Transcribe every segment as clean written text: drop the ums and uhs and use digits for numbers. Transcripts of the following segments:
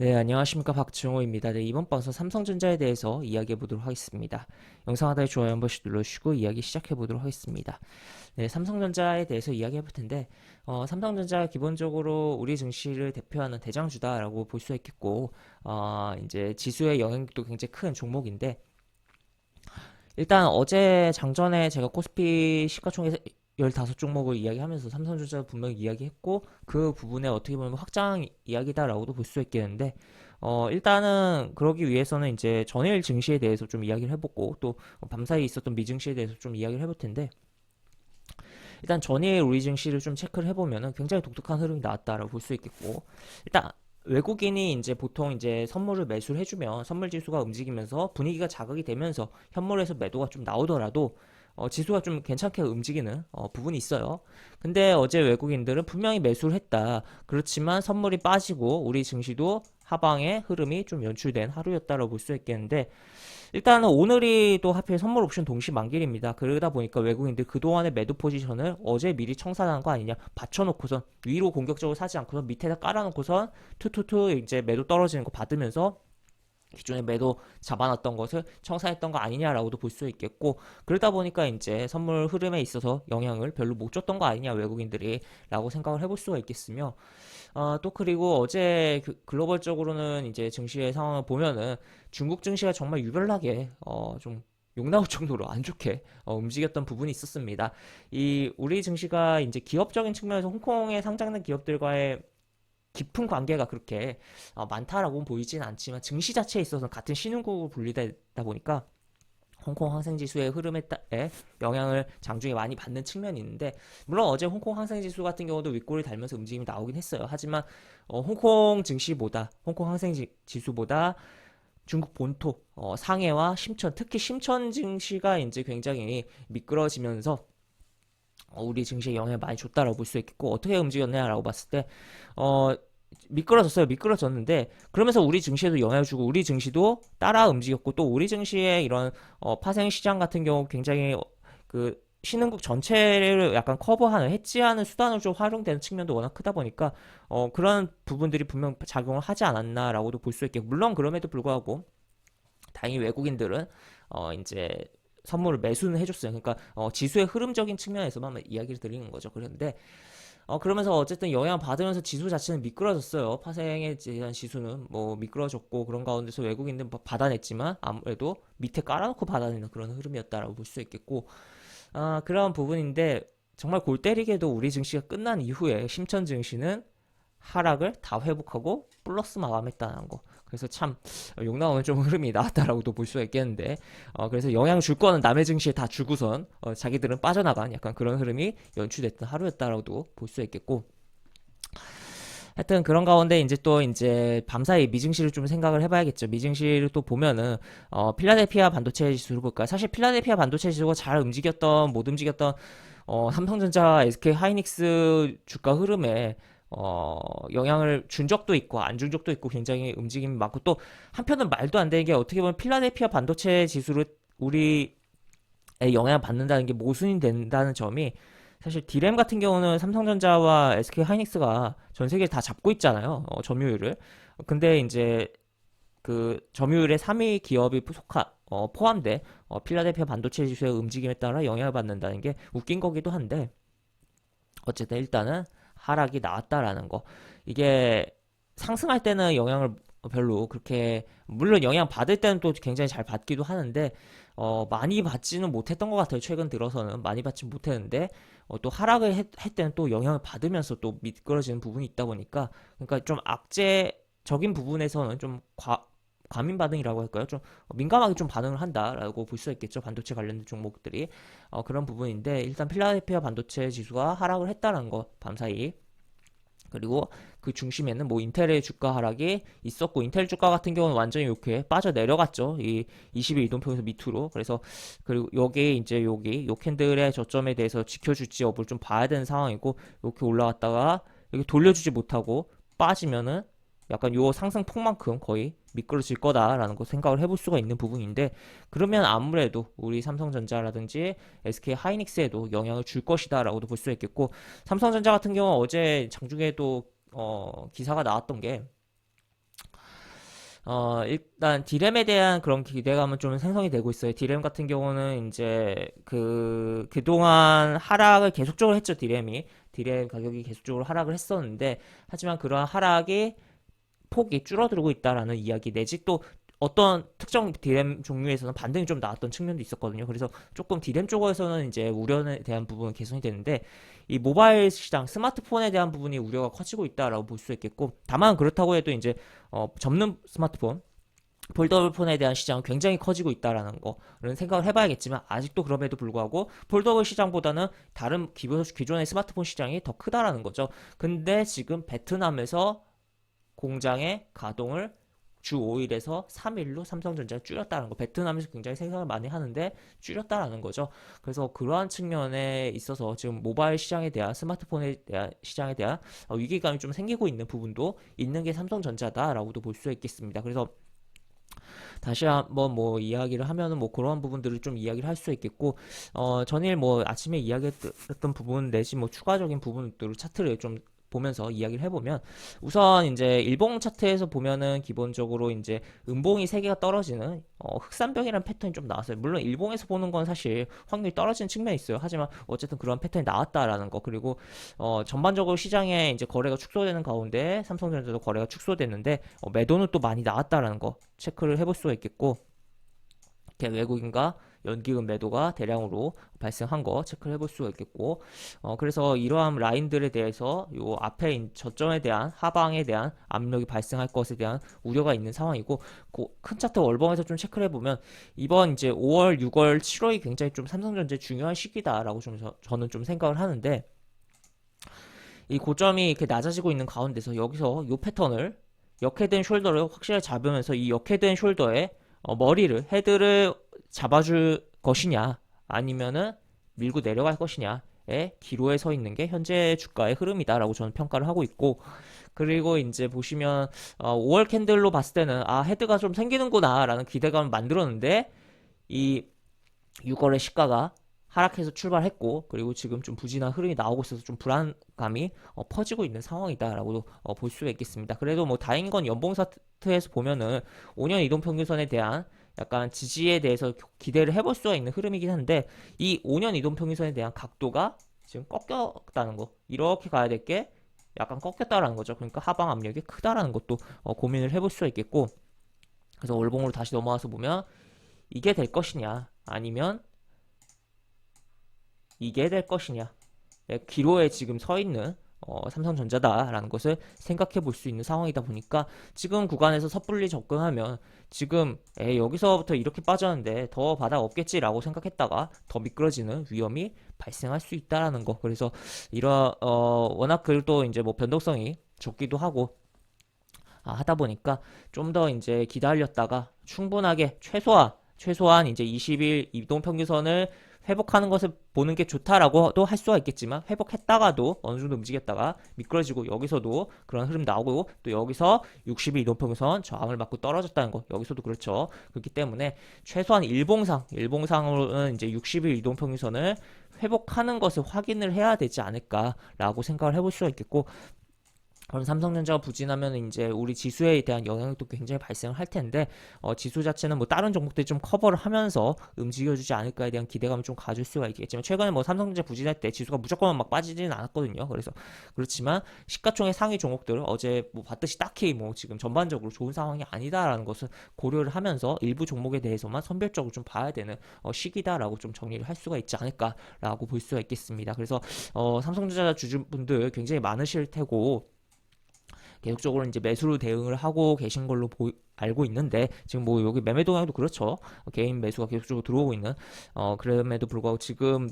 네, 안녕하십니까. 박지용호입니다. 네, 이번 방송 삼성전자에 대해서 이야기해 보도록 하겠습니다. 영상 하단에 좋아요 한 번씩 눌러주시고 이야기 시작해 보도록 하겠습니다. 네, 삼성전자에 대해서 이야기해 볼 텐데, 삼성전자 기본적으로 우리 증시를 대표하는 대장주다라고 볼 수 있겠고, 이제 지수의 영향력도 굉장히 큰 종목인데, 일단 어제 장전에 제가 코스피 시가총액 15종목을 이야기하면서 삼성전자 분명히 이야기했고 그 부분에 어떻게 보면 확장 이야기다라고도 볼 수 있겠는데 일단은 그러기 위해서는 이제 전일 증시에 대해서 좀 이야기를 해보고 또 밤사이 있었던 미증시에 대해서 좀 이야기를 해볼 텐데 일단 전일 우리 증시를 좀 체크를 해보면은 굉장히 독특한 흐름이 나왔다라고 볼 수 있겠고 일단 외국인이 이제 보통 이제 선물을 매수를 해주면 선물 지수가 움직이면서 분위기가 자극이 되면서 현물에서 매도가 좀 나오더라도 지수가 좀 괜찮게 움직이는 부분이 있어요. 근데 어제 외국인들은 분명히 매수를 했다. 그렇지만 선물이 빠지고 우리 증시도 하방의 흐름이 좀 연출된 하루였다고 볼 수 있겠는데 일단은 오늘이 또 하필 선물 옵션 동시 만기입니다. 그러다 보니까 외국인들 그동안의 매도 포지션을 어제 미리 청산한 거 아니냐 받쳐놓고선 위로 공격적으로 사지 않고선 밑에다 깔아놓고선 투투투 이제 매도 떨어지는 거 받으면서 기존에 매도 잡아놨던 것을 청산했던 거 아니냐라고도 볼 수 있겠고 그러다 보니까 이제 선물 흐름에 있어서 영향을 별로 못 줬던 거 아니냐 외국인들이 라고 생각을 해볼 수가 있겠으며 또 그리고 어제 글로벌적으로는 이제 증시의 상황을 보면은 중국 증시가 정말 유별나게 좀 욕나올 정도로 안 좋게 움직였던 부분이 있었습니다. 이 우리 증시가 이제 기업적인 측면에서 홍콩에 상장된 기업들과의 깊은 관계가 그렇게 많다라고는 보이진 않지만 증시 자체에 있어서 같은 신흥국으로 분리되다 보니까 홍콩 항생지수의 흐름에 영향을 장중에 많이 받는 측면이 있는데 물론 어제 홍콩 항생지수 같은 경우도 윗골을 달면서 움직임이 나오긴 했어요. 하지만 홍콩 증시보다 홍콩 항생지수보다 중국 본토 상해와 심천 특히 심천 증시가 이제 굉장히 미끄러지면서 우리 증시에 영향을 많이 줬다라고 볼 수 있겠고 어떻게 움직였냐라고 봤을 때 미끄러졌어요. 미끄러졌는데 그러면서 우리 증시에도 영향을 주고 우리 증시도 따라 움직였고 또 우리 증시의 이런 파생 시장 같은 경우 굉장히 그 신흥국 전체를 약간 커버하는 해지하는 수단으로 좀 활용되는 측면도 워낙 크다 보니까 그런 부분들이 분명 작용을 하지 않았나라고도 볼 수 있겠고 물론 그럼에도 불구하고 다행히 외국인들은 이제 선물을 매수는 해줬어요. 그러니까 지수의 흐름적인 측면에서만 이야기를 드리는 거죠. 그런데 그러면서 어쨌든 영향 받으면서 지수 자체는 미끄러졌어요. 파생에 대한 지수는 뭐 미끄러졌고 그런 가운데서 외국인들 받아냈지만 아무래도 밑에 깔아놓고 받아내는 그런 흐름이었다라고 볼 수 있겠고 그런 부분인데 정말 골 때리게도 우리 증시가 끝난 이후에 심천 증시는 하락을 다 회복하고 플러스 마감했다는 거. 그래서 참 욕 나오는 좀 흐름이 나왔다라고도 볼 수가 있겠는데 그래서 영향 줄 거는 남의 증시에 다 주고선 자기들은 빠져나간 약간 그런 흐름이 연출됐던 하루였다라고도 볼 수 있겠고 하여튼 그런 가운데 이제 또 이제 밤사이 미증시를 좀 생각을 해봐야겠죠. 미증시를 또 보면은 필라델피아 반도체 지수를 볼까요? 사실 필라델피아 반도체 지수가 잘 움직였던 못 움직였던 삼성전자, SK 하이닉스 주가 흐름에 영향을 준 적도 있고 안 준 적도 있고 굉장히 움직임이 많고 또 한편은 말도 안 되는 게 어떻게 보면 필라델피아 반도체 지수를 우리에 영향을 받는다는 게 모순이 된다는 점이 사실 디램 같은 경우는 삼성전자와 SK 하이닉스가 전 세계를 다 잡고 있잖아요. 점유율을. 근데 이제 그 점유율의 3위 기업이 포함돼 필라델피아 반도체 지수의 움직임에 따라 영향을 받는다는 게 웃긴 거기도 한데 어쨌든 일단은 하락이 나왔다라는 거. 이게 상승할 때는 영향을 별로 그렇게 물론 영향 받을 때는 또 굉장히 잘 받기도 하는데 많이 받지는 못했던 것 같아요. 최근 들어서는 많이 받지 못했는데 또 하락을 할 때는 또 영향을 받으면서 또 미끄러지는 부분이 있다 보니까 그러니까 좀 악재적인 부분에서는 좀 과민 반응이라고 할까요? 좀 민감하게 좀 반응을 한다라고 볼 수 있겠죠. 반도체 관련된 종목들이 그런 부분인데 일단 필라델피아 반도체 지수가 하락을 했다는 거 밤사이 그리고 그 중심에는 뭐 인텔의 주가 하락이 있었고 인텔 주가 같은 경우는 완전히 이렇게 빠져 내려갔죠. 이 20일 이동평에서 밑으로. 그래서 그리고 여기 이제 여기 요 캔들의 저점에 대해서 지켜줄지 여부를 좀 봐야 되는 상황이고 이렇게 올라갔다가 여기 돌려주지 못하고 빠지면은 약간 요 상승폭만큼 거의 미끄러질 거다라는 거 생각을 해볼 수가 있는 부분인데 그러면 아무래도 우리 삼성전자라든지 SK 하이닉스에도 영향을 줄 것이다라고도 볼 수 있겠고 삼성전자 같은 경우 어제 장중에도 기사가 나왔던 게 일단 디램에 대한 그런 기대감은 좀 생성이 되고 있어요. 디램 같은 경우는 이제 그동안 하락을 계속적으로 했죠, 디램이. 디램 가격이 계속적으로 하락을 했었는데, 하지만 그러한 하락이 폭이 줄어들고 있다라는 이야기 내지 또 어떤 특정 디램 종류에서는 반등이 좀 나왔던 측면도 있었거든요. 그래서 조금 디램 쪽에서는 이제 우려에 대한 부분은 개선이 되는데 이 모바일 시장, 스마트폰에 대한 부분이 우려가 커지고 있다라고 볼 수 있겠고 다만 그렇다고 해도 이제 접는 스마트폰 폴더블 폰에 대한 시장은 굉장히 커지고 있다라는 거는 생각을 해봐야겠지만 아직도 그럼에도 불구하고 폴더블 시장보다는 다른 기존의 스마트폰 시장이 더 크다라는 거죠. 근데 지금 베트남에서 공장의 가동을 주 5일에서 3일로 삼성전자가 줄였다는 거. 베트남에서 굉장히 생산을 많이 하는데 줄였다라는 거죠. 그래서 그러한 측면에 있어서 지금 모바일 시장에 대한 스마트폰에 대한 시장에 대한 위기감이 좀 생기고 있는 부분도 있는 게 삼성전자다라고도 볼 수 있겠습니다. 그래서 다시 한번 뭐 이야기를 하면은 뭐 그런 부분들을 좀 이야기를 할 수 있겠고 전일 뭐 아침에 이야기했던 부분 내지 뭐 추가적인 부분들을 차트를 좀 보면서 이야기를 해보면 우선 이제 일봉 차트에서 보면은 기본적으로 이제 음봉이 세 개가 떨어지는 흑산벽이라는 패턴이 좀 나왔어요. 물론 일봉에서 보는 건 사실 확률이 떨어지는 측면이 있어요. 하지만 어쨌든 그런 패턴이 나왔다라는 거 그리고 전반적으로 시장에 이제 거래가 축소되는 가운데 삼성전자도 거래가 축소됐는데 매도는 또 많이 나왔다라는 거 체크를 해볼 수가 있겠고 외국인과 연기금 매도가 대량으로 발생한 거 체크를 해볼 수가 있겠고 그래서 이러한 라인들에 대해서 요 앞에 저점에 대한 하방에 대한 압력이 발생할 것에 대한 우려가 있는 상황이고 큰 차트 월봉에서 좀 체크를 해보면 이번 이제 5월, 6월, 7월이 굉장히 좀 삼성전자의 중요한 시기다라고 좀 저는 좀 생각을 하는데 이 고점이 이렇게 낮아지고 있는 가운데서 여기서 요 패턴을 역헤드앤 숄더를 확실히 잡으면서 이 역헤드앤 숄더에 머리를 헤드를 잡아줄 것이냐 아니면은 밀고 내려갈 것이냐의 기로에 서 있는 게 현재 주가의 흐름이다라고 저는 평가를 하고 있고 그리고 이제 보시면 5월 캔들로 봤을 때는 아 헤드가 좀 생기는구나라는 기대감을 만들었는데 이 6월의 시가가 하락해서 출발했고 그리고 지금 좀 부진한 흐름이 나오고 있어서 좀 불안감이 퍼지고 있는 상황이다라고 볼 수가 있겠습니다. 그래도 뭐 다행인 건 연봉 차트에서 보면은 5년 이동평균선에 대한 약간 지지에 대해서 기대를 해볼 수가 있는 흐름이긴 한데 이 5년 이동평균선에 대한 각도가 지금 꺾였다는 거 이렇게 가야 될 게 약간 꺾였다라는 거죠. 그러니까 하방 압력이 크다라는 것도 고민을 해볼 수가 있겠고 그래서 월봉으로 다시 넘어와서 보면 이게 될 것이냐 아니면 이게 될 것이냐 기로에 지금 서 있는 삼성전자다라는 것을 생각해 볼 수 있는 상황이다 보니까 지금 구간에서 섣불리 접근하면 지금 여기서부터 이렇게 빠졌는데 더 바닥 없겠지라고 생각했다가 더 미끄러지는 위험이 발생할 수 있다라는 거 그래서 워낙 그래도 이제 뭐 변동성이 적기도 하고 하다 보니까 좀 더 이제 기다렸다가 충분하게 최소한 이제 20일 이동평균선을 회복하는 것을 보는 게 좋다라고도 할 수가 있겠지만 회복했다가도 어느 정도 움직였다가 미끄러지고 여기서도 그런 흐름 나오고 또 여기서 60일 이동평균선 저항을 맞고 떨어졌다는 거 여기서도 그렇죠. 그렇기 때문에 최소한 일봉상으로는 이제 60일 이동평균선을 회복하는 것을 확인을 해야 되지 않을까라고 생각을 해볼 수가 있겠고 그럼 삼성전자가 부진하면 이제 우리 지수에 대한 영향도 굉장히 발생을 할 텐데 지수 자체는 뭐 다른 종목들이 좀 커버를 하면서 움직여주지 않을까에 대한 기대감을 좀 가질 수가 있겠지만 최근에 뭐 삼성전자 부진할 때 지수가 무조건 막 빠지지는 않았거든요. 그래서 그렇지만 시가총액 상위 종목들 어제 뭐 봤듯이 딱히 뭐 지금 전반적으로 좋은 상황이 아니다라는 것을 고려를 하면서 일부 종목에 대해서만 선별적으로 좀 봐야 되는 시기다라고 좀 정리를 할 수가 있지 않을까라고 볼 수가 있겠습니다. 그래서 삼성전자 주주분들 굉장히 많으실 테고 계속적으로 이제 매수로 대응을 하고 계신 걸로 알고 있는데 지금 뭐 여기 매매 동향도 그렇죠. 개인 매수가 계속적으로 들어오고 있는 그럼에도 불구하고 지금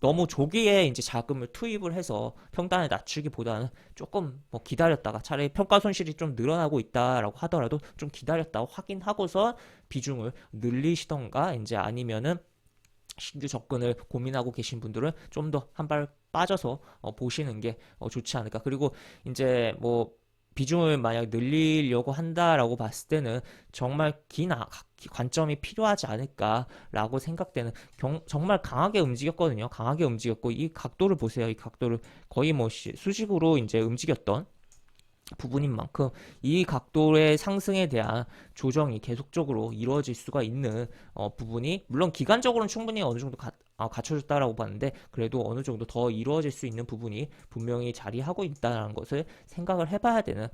너무 조기에 이제 자금을 투입을 해서 평단을 낮추기보다는 조금 뭐 기다렸다가 차라리 평가 손실이 좀 늘어나고 있다라고 하더라도 좀 기다렸다가 확인하고서 비중을 늘리시던가 이제 아니면은 신규 접근을 고민하고 계신 분들은 좀 더 한 발 빠져서 보시는 게 좋지 않을까. 그리고 이제 뭐 비중을 만약 늘리려고 한다라고 봤을 때는 정말 긴 관점이 필요하지 않을까라고 생각되는 정말 강하게 움직였거든요. 강하게 움직였고 이 각도를 보세요. 이 각도를 거의 뭐 수직으로 이제 움직였던 부분인 만큼 이 각도의 상승에 대한 조정이 계속적으로 이루어질 수가 있는 부분이 물론 기간적으로는 충분히 어느 정도 갖춰졌다라고 봤는데 그래도 어느 정도 더 이루어질 수 있는 부분이 분명히 자리하고 있다는 것을 생각을 해봐야 되는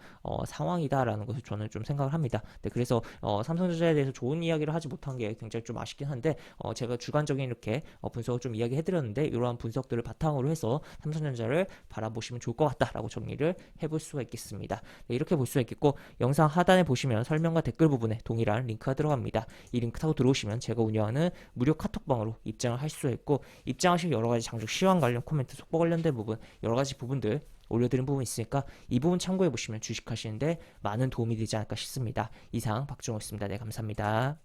상황이다라는 것을 저는 좀 생각을 합니다. 네, 그래서 삼성전자에 대해서 좋은 이야기를 하지 못한 게 굉장히 좀 아쉽긴 한데 제가 주관적인 이렇게 분석을 좀 이야기해드렸는데 이러한 분석들을 바탕으로 해서 삼성전자를 바라보시면 좋을 것 같다라고 정리를 해볼 수가 있겠습니다. 네, 이렇게 볼 수가 있겠고 영상 하단에 보시면 설명과 댓글 부분에 동일한 링크가 들어갑니다. 이 링크 타고 들어오시면 제가 운영하는 무료 카톡방으로 입장을 할 수 있고 입장하시면 여러 가지 장중 시황 관련 코멘트, 속보 관련된 부분 여러 가지 부분들 올려드린 부분 있으니까 이 부분 참고해 보시면 주식하시는데 많은 도움이 되지 않을까 싶습니다. 이상 박정호였습니다. 네, 감사합니다.